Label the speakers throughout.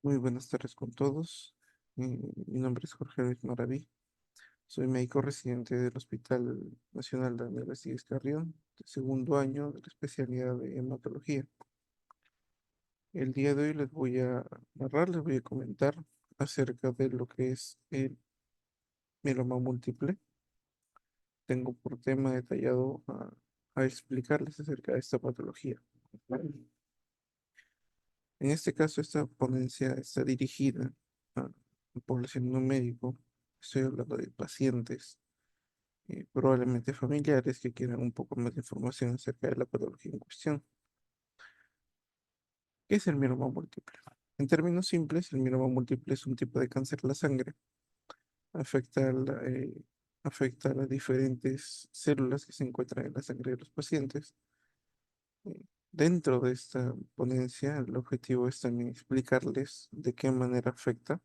Speaker 1: Muy buenas tardes con todos. Mi nombre es Jorge Luis Maraví. Soy médico residente del Hospital Nacional Daniel Aristides Carrión, de segundo año de la especialidad de hematología. El día de hoy les voy a comentar acerca de lo que es el mieloma múltiple. Tengo por tema detallado a explicarles acerca de esta patología. En este caso, esta ponencia está dirigida a la población no médico. Estoy hablando de pacientes, probablemente familiares que quieran un poco más de información acerca de la patología en cuestión. ¿Qué es el mieloma múltiple? En términos simples, el mieloma múltiple es un tipo de cáncer de la sangre. Afecta afecta a las diferentes células que se encuentran en la sangre de los pacientes. Eh, Dentro de esta ponencia, el objetivo es también explicarles de qué manera afecta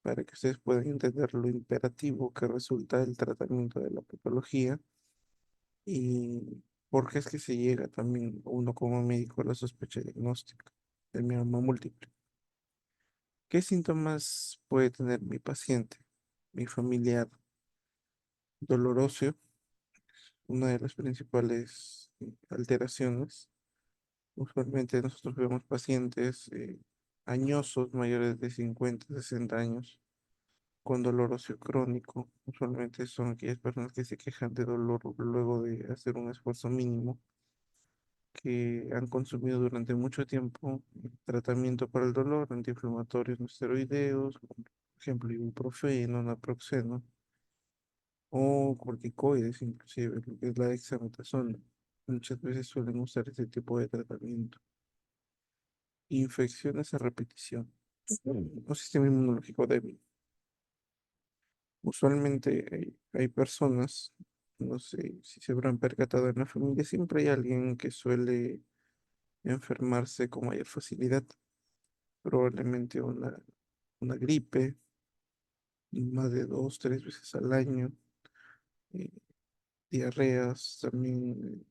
Speaker 1: para que ustedes puedan entender lo imperativo que resulta el tratamiento de la patología y por qué es que se llega también uno como médico a la sospecha diagnóstica del mieloma múltiple. ¿Qué síntomas puede tener mi paciente, mi familiar? Dolor óseo, una de las principales alteraciones. Usualmente nosotros vemos pacientes añosos, mayores de 50, 60 años, con dolor óseo crónico. Usualmente son aquellas personas que se quejan de dolor luego de hacer un esfuerzo mínimo, que han consumido durante mucho tiempo tratamiento para el dolor, antiinflamatorios no esteroideos, por ejemplo, ibuprofeno, naproxeno, o corticoides, inclusive, lo que es la dexametasona. Muchas veces suelen usar este tipo de tratamiento. Infecciones a repetición, un sistema inmunológico débil. Usualmente hay personas, no sé si se habrán percatado en la familia, siempre hay alguien que suele enfermarse con mayor facilidad, probablemente una gripe, más de dos, tres veces al año, eh, diarreas también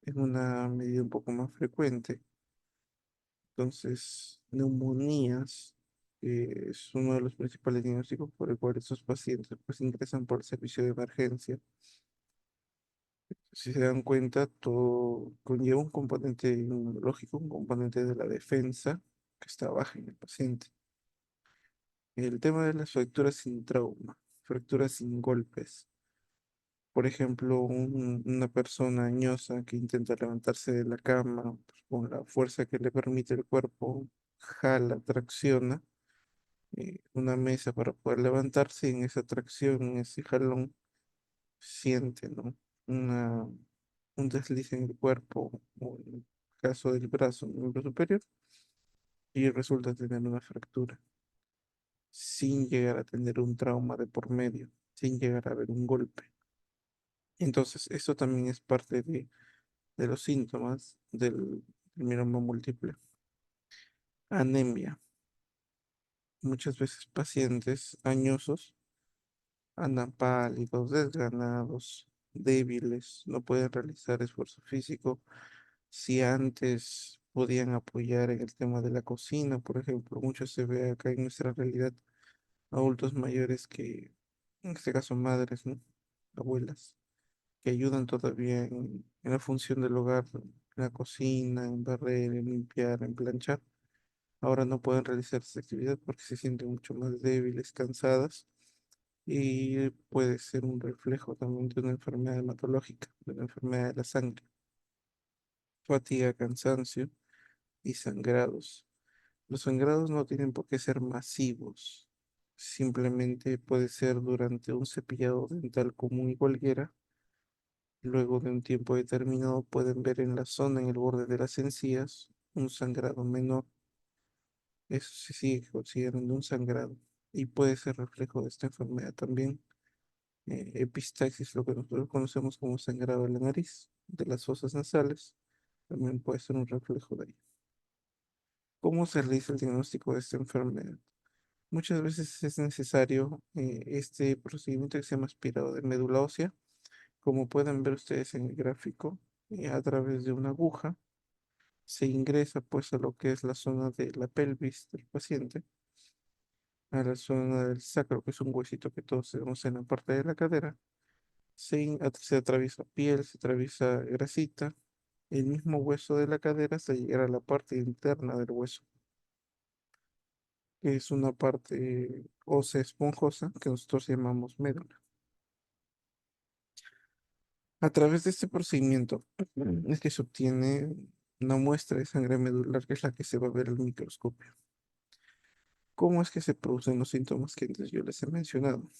Speaker 1: en una medida un poco más frecuente, entonces neumonías. Es uno de los principales diagnósticos por el cual estos pacientes pues ingresan por el servicio de emergencia. Si se dan cuenta, todo conlleva un componente inmunológico, un componente de la defensa que está baja en el paciente. El tema de las fracturas sin trauma, fracturas sin golpes. Por ejemplo, una persona añosa que intenta levantarse de la cama pues, con la fuerza que le permite el cuerpo, jala, tracciona una mesa para poder levantarse y en esa tracción, en ese jalón, siente, ¿no? Una, un desliz en el cuerpo, o en el caso del brazo, miembro superior, y resulta tener una fractura, sin llegar a tener un trauma de por medio, sin llegar a haber un golpe. Entonces, esto también es parte de los síntomas del mieloma múltiple. Anemia. Muchas veces pacientes añosos andan pálidos, desganados, débiles, no pueden realizar esfuerzo físico. Si antes podían apoyar en el tema de la cocina, por ejemplo, mucho se ve acá en nuestra realidad, adultos mayores que, en este caso madres, ¿no? Abuelas, que ayudan todavía en la función del hogar, en la cocina, en barrer, en limpiar, en planchar. Ahora no pueden realizar esta actividad porque se sienten mucho más débiles, cansadas y puede ser un reflejo también de una enfermedad hematológica, de una enfermedad de la sangre. Fatiga, cansancio y sangrados. Los sangrados no tienen por qué ser masivos, simplemente puede ser durante un cepillado dental común y cualquiera. Luego de un tiempo determinado pueden ver en la zona, en el borde de las encías, un sangrado menor. Eso se sigue considerando un sangrado y puede ser reflejo de esta enfermedad también. Epistaxis, lo que nosotros conocemos como sangrado de la nariz, de las fosas nasales, también puede ser un reflejo de ello. ¿Cómo se realiza el diagnóstico de esta enfermedad? Muchas veces es necesario este procedimiento que se llama aspirado de médula ósea, como pueden ver ustedes en el gráfico, a través de una aguja. se ingresa pues a lo que es la zona de la pelvis del paciente, a la zona del sacro, que es un huesito que todos tenemos en la parte de la cadera. Se atraviesa piel, se atraviesa grasita, el mismo hueso de la cadera hasta llegar a la parte interna del hueso, que es una parte ósea esponjosa que nosotros llamamos médula. A través de este procedimiento es que se obtiene una muestra de sangre medular, que es la que se va a ver al microscopio. ¿Cómo es que se producen los síntomas que antes yo les he mencionado?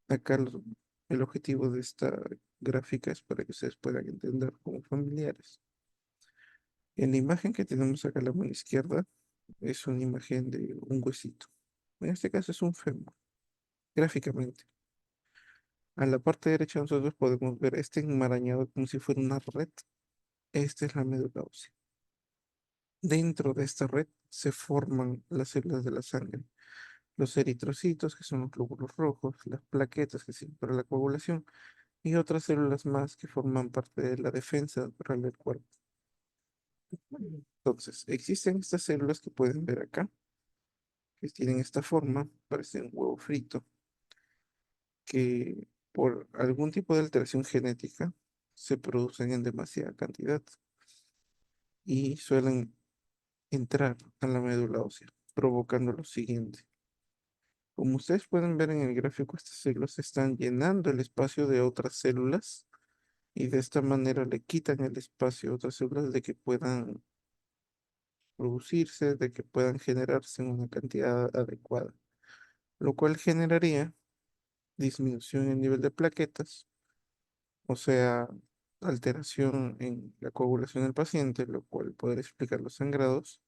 Speaker 1: Acá el objetivo de esta gráfica es para que ustedes puedan entender como familiares. En la imagen que tenemos acá a la mano izquierda es una imagen de un huesito. En este caso es un fémur, gráficamente. A la parte derecha nosotros podemos ver este enmarañado como si fuera una red. Esta es la médula ósea. Dentro de esta red se forman las células de la sangre, los eritrocitos, que son los glóbulos rojos, las plaquetas, que sirven para la coagulación, y otras células más que forman parte de la defensa natural del cuerpo. Entonces, existen estas células que pueden ver acá, que tienen esta forma, parecen un huevo frito, que por algún tipo de alteración genética se producen en demasiada cantidad y suelen entrar a la médula ósea, provocando lo siguiente. Como ustedes pueden ver en el gráfico, estas células están llenando el espacio de otras células y de esta manera le quitan el espacio a otras células de que puedan producirse, de que puedan generarse en una cantidad adecuada, lo cual generaría disminución en el nivel de plaquetas, o sea, alteración en la coagulación del paciente, lo cual podría explicar los sangrados,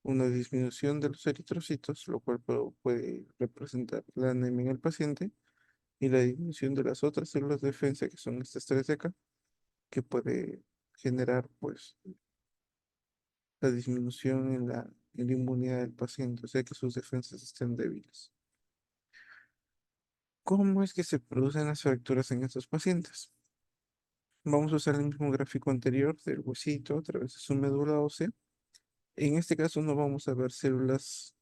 Speaker 1: una disminución de los eritrocitos, lo cual puede representar la anemia en el paciente, y la disminución de las otras células de defensa, que son estas tres de acá, que puede generar pues la disminución en la inmunidad del paciente, o sea que sus defensas estén débiles. ¿Cómo es que se producen las fracturas en estos pacientes? Vamos a usar el mismo gráfico anterior del huesito a través de su médula ósea. En este caso no vamos a ver células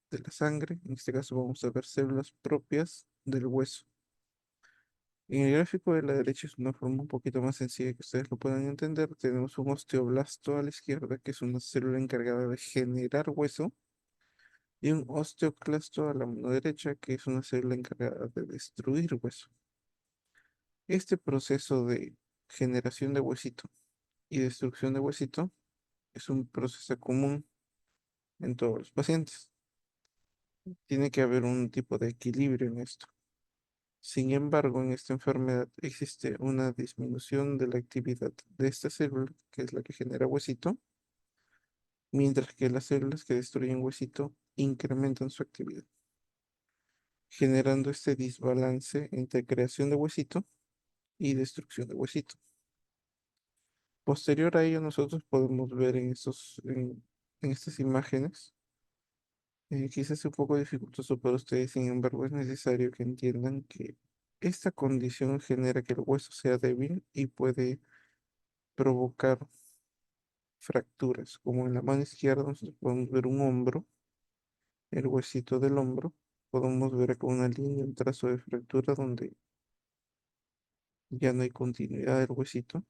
Speaker 1: de la sangre, en este caso vamos a ver células propias del hueso. En el gráfico de la derecha es una forma un poquito más sencilla que ustedes lo puedan entender. Tenemos un osteoblasto a la izquierda, que es una célula encargada de generar hueso, y un osteoclasto a la mano derecha, que es una célula encargada de destruir hueso. Este proceso de generación de huesito y destrucción de huesito es un proceso común en todos los pacientes. Tiene que haber un tipo de equilibrio en esto. Sin embargo, en esta enfermedad existe una disminución de la actividad de esta célula, que es la que genera huesito, mientras que las células que destruyen huesito incrementan su actividad, generando este desbalance entre creación de huesito y destrucción de huesito. Posterior a ello, nosotros podemos ver en estas imágenes, quizás es un poco dificultoso para ustedes, sin embargo, es necesario que entiendan que esta condición genera que el hueso sea débil y puede provocar fracturas, como en la mano izquierda nosotros podemos ver un hombro, el huesito del hombro, podemos ver acá una línea, un trazo de fractura donde ya no hay continuidad del huesito,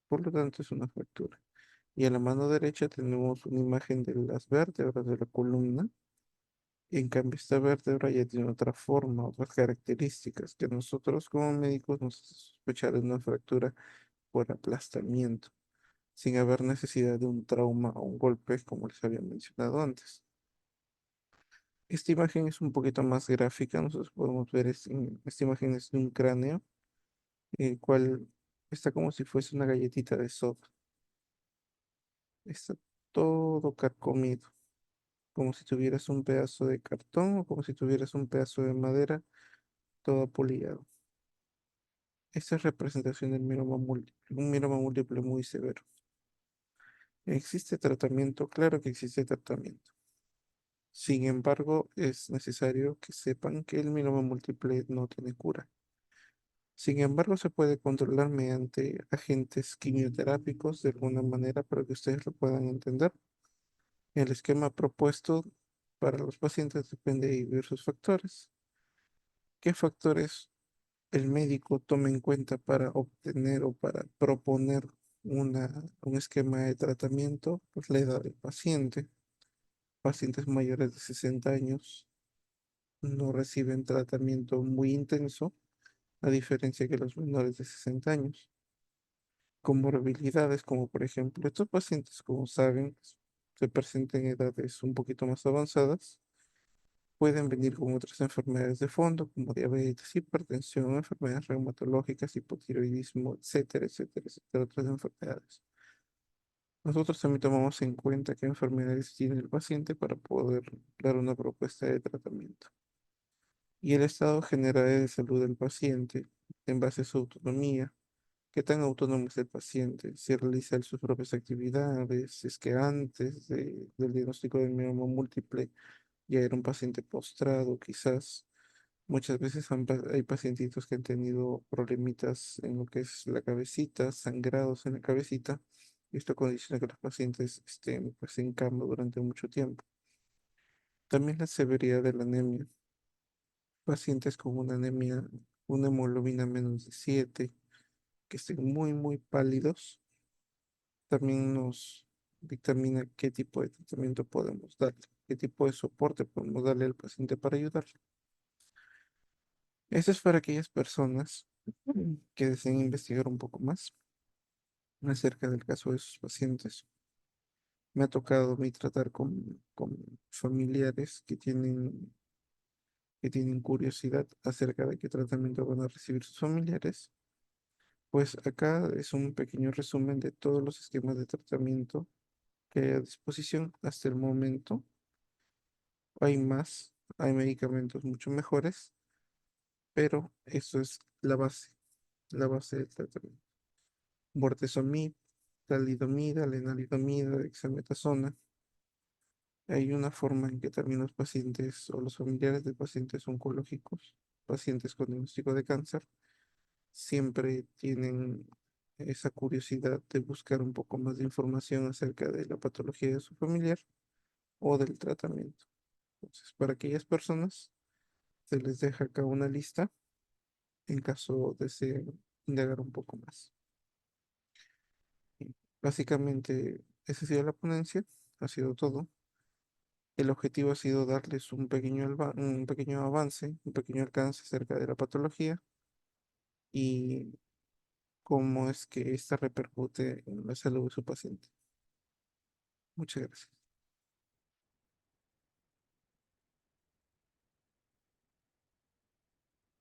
Speaker 1: por lo tanto es una fractura. Y en la mano derecha tenemos una imagen de las vértebras de la columna. En cambio, esta vértebra ya tiene otra forma, otras características que nosotros como médicos nos hace sospechar de una fractura por aplastamiento, sin haber necesidad de un trauma o un golpe, como les había mencionado antes. Esta imagen es un poquito más gráfica. Nosotros podemos ver esta imagen es de un cráneo, el cual está como si fuese una galletita de soda. Está todo carcomido, como si tuvieras un pedazo de cartón o como si tuvieras un pedazo de madera todo apolillado. Esta es representación del mieloma múltiple, un mieloma múltiple muy severo. ¿Existe tratamiento? Claro que existe tratamiento. Sin embargo, es necesario que sepan que el mieloma múltiple no tiene cura. Sin embargo, se puede controlar mediante agentes quimioterápicos de alguna manera para que ustedes lo puedan entender. El esquema propuesto para los pacientes depende de diversos factores. ¿Qué factores el médico toma en cuenta para obtener o para proponer un esquema de tratamiento? Pues la edad del paciente. Pacientes mayores de 60 años no reciben tratamiento muy intenso, a diferencia que los menores de 60 años. Comorbilidades, como por ejemplo, estos pacientes, como saben, se presentan en edades un poquito más avanzadas, pueden venir con otras enfermedades de fondo, como diabetes, hipertensión, enfermedades reumatológicas, hipotiroidismo, etcétera, etcétera, etcétera, otras enfermedades. Nosotros también tomamos en cuenta qué enfermedades tiene el paciente para poder dar una propuesta de tratamiento. Y el estado general de salud del paciente, en base a su autonomía. ¿Qué tan autónomo es el paciente? Si realiza él sus propias actividades, si es que del diagnóstico del mioma múltiple ya era un paciente postrado, quizás. Muchas veces hay pacientitos que han tenido problemitas en lo que es la cabecita, sangrados en la cabecita, y esto condiciona que los pacientes estén pues, en cama durante mucho tiempo. También la severidad de la anemia. Pacientes con una anemia, una hemoglobina menos de 7 que estén muy, muy pálidos, también nos dictamina qué tipo de tratamiento podemos darle, qué tipo de soporte podemos darle al paciente para ayudarle. Eso es para aquellas personas que deseen investigar un poco más acerca del caso de sus pacientes. Me ha tocado a mí tratar con familiares que tienen curiosidad acerca de qué tratamiento van a recibir sus familiares. Pues acá es un pequeño resumen de todos los esquemas de tratamiento que hay a disposición hasta el momento. Hay más, hay medicamentos mucho mejores, pero eso es la base del tratamiento. Bortezomib, talidomida, lenalidomida, dexametasona. Hay una forma en que también los pacientes o los familiares de pacientes oncológicos, pacientes con diagnóstico de cáncer, siempre tienen esa curiosidad de buscar un poco más de información acerca de la patología de su familiar o del tratamiento. Entonces, para aquellas personas, se les deja acá una lista en caso deseen indagar un poco más. Y básicamente, esa ha sido la ponencia, ha sido todo. El objetivo ha sido darles un pequeño avance, un pequeño alcance acerca de la patología y cómo es que esta repercute en la salud de su paciente. Muchas gracias.